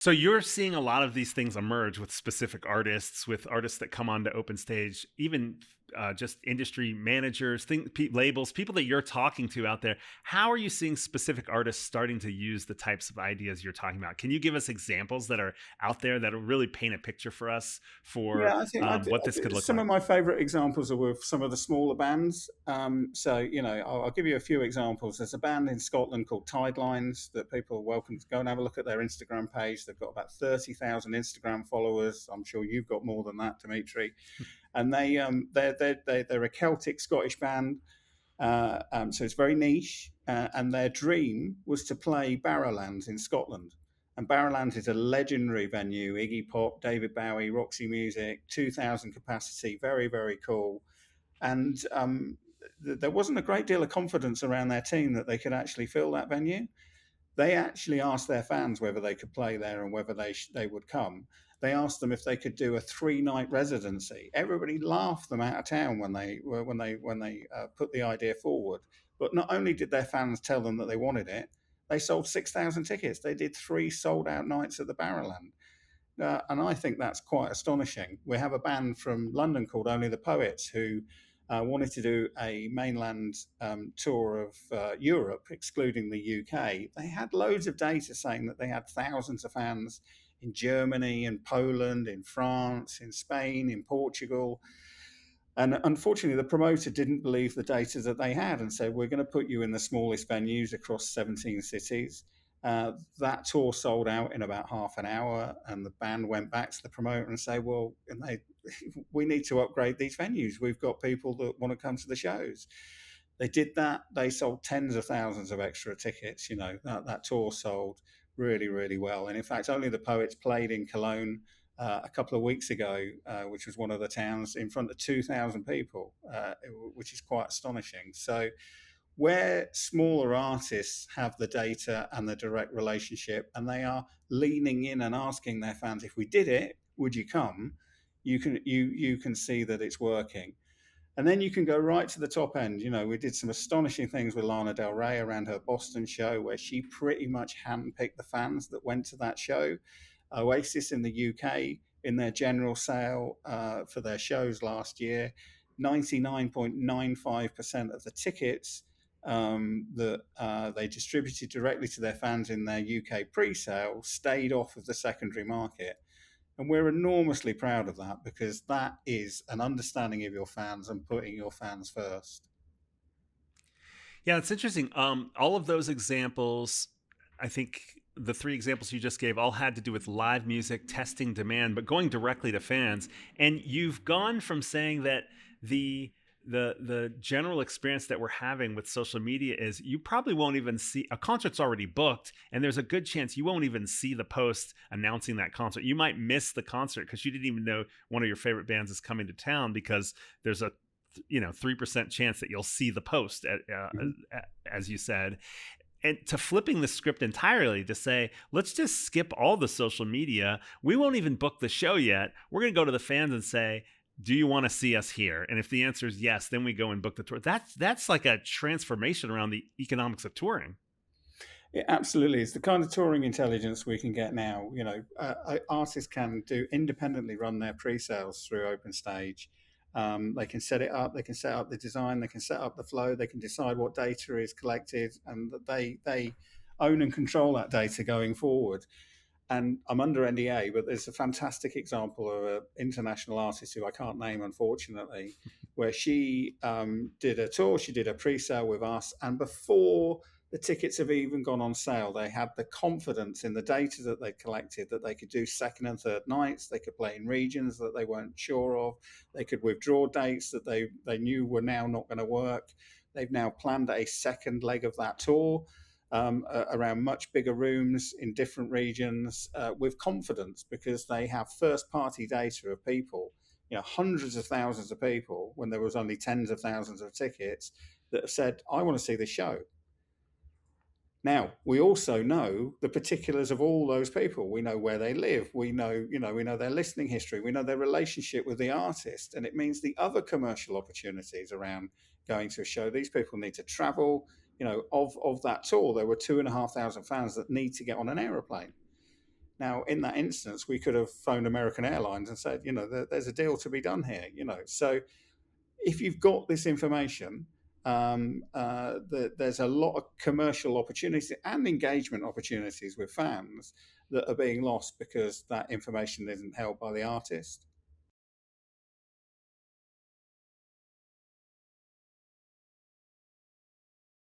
So you're seeing a lot of these things emerge with specific artists, with artists that come onto open stage, even just industry managers, labels, people that you're talking to out there. How are you seeing specific artists starting to use the types of ideas you're talking about? Can you give us examples that are out there that will really paint a picture for us for Yeah, I think what this could look some of like? my favourite examples are with some of the smaller bands. So, I'll give you a few examples. There's a band in Scotland called Tidelines that people are welcome to go and have a look at their Instagram page. They've got about 30,000 Instagram followers. I'm sure you've got more than that, Dimitri. And they're a Celtic Scottish band. So it's very niche. And their dream was to play Barrowlands in Scotland. And Barrowlands is a legendary venue, Iggy Pop, David Bowie, Roxy Music, 2,000 capacity, very, very cool. And there wasn't a great deal of confidence around their team that they could actually fill that venue. They actually asked their fans whether they could play there and whether they would come. They asked them if they could do a 3-night residency. Everybody laughed them out of town when they put the idea forward. But not only did their fans tell them that they wanted it, they sold 6,000 tickets. They did 3 sold out nights at the Barrowland. And I think that's quite astonishing. We have a band from London called Only the Poets who wanted to do a mainland tour of Europe, excluding the UK. They had loads of data saying that they had thousands of fans in Germany, in Poland, in France, in Spain, in Portugal. And unfortunately, the promoter didn't believe the data that they had and said, we're going to put you in the smallest venues across 17 cities. That tour sold out in about half an hour, and the band went back to the promoter and say, "Well, we need to upgrade these venues. We've got people that want to come to the shows." They did that. They sold tens of thousands of extra tickets. That tour sold really, really well. And in fact, Only the Poets played in Cologne a couple of weeks ago, which was one of the towns, in front of 2,000 people, which is quite astonishing. So where smaller artists have the data and the direct relationship, and they are leaning in and asking their fans, if we did it, would you come? You can see that it's working. And then you can go right to the top end. We did some astonishing things with Lana Del Rey around her Boston show, where she pretty much handpicked the fans that went to that show. Oasis in the UK, in their general sale for their shows last year, 99.95% of the tickets that they distributed directly to their fans in their UK pre-sale stayed off of the secondary market. And we're enormously proud of that, because that is an understanding of your fans and putting your fans first. Yeah, it's interesting. All of those examples, I think the three examples you just gave all had to do with live music, testing demand, but going directly to fans. And you've gone from saying that the general experience that we're having with social media is you probably won't even see a concert's already booked, and there's a good chance you won't even see the post announcing that concert. You might miss the concert because you didn't even know one of your favorite bands is coming to town, because there's a 3% chance that you'll see the post Mm-hmm. as you said. And to flipping the script entirely to say, let's just skip all the social media, we won't even book the show yet, we're going to go to the fans and say, do you want to see us here? And if the answer is yes, then we go and book the tour. That's like a transformation around the economics of touring. It absolutely is the kind of touring intelligence we can get now. Artists can do independently run their pre-sales through Openstage. They can set it up. They can set up the design. They can set up the flow. They can decide what data is collected, and that they own and control that data going forward. And I'm under NDA, but there's a fantastic example of an international artist who I can't name, unfortunately, where she did a tour. She did a pre-sale with us, and before the tickets have even gone on sale, they had the confidence in the data that they collected that they could do second and third nights. They could play in regions that they weren't sure of. They could withdraw dates that they knew were now not going to work. They've now planned a second leg of that tour around much bigger rooms in different regions with confidence, because they have first party data of people, hundreds of thousands of people, when there was only tens of thousands of tickets, that have said, I want to see the show. Now, we also know the particulars of all those people. We know where they live. We know their listening history. We know their relationship with the artist. And it means the other commercial opportunities around going to a show, these people need to travel. Of that tour, there were 2,500 fans that need to get on an aeroplane. Now, in that instance, we could have phoned American Airlines and said, there's a deal to be done here. So if you've got this information, there's a lot of commercial opportunities and engagement opportunities with fans that are being lost because that information isn't held by the artist.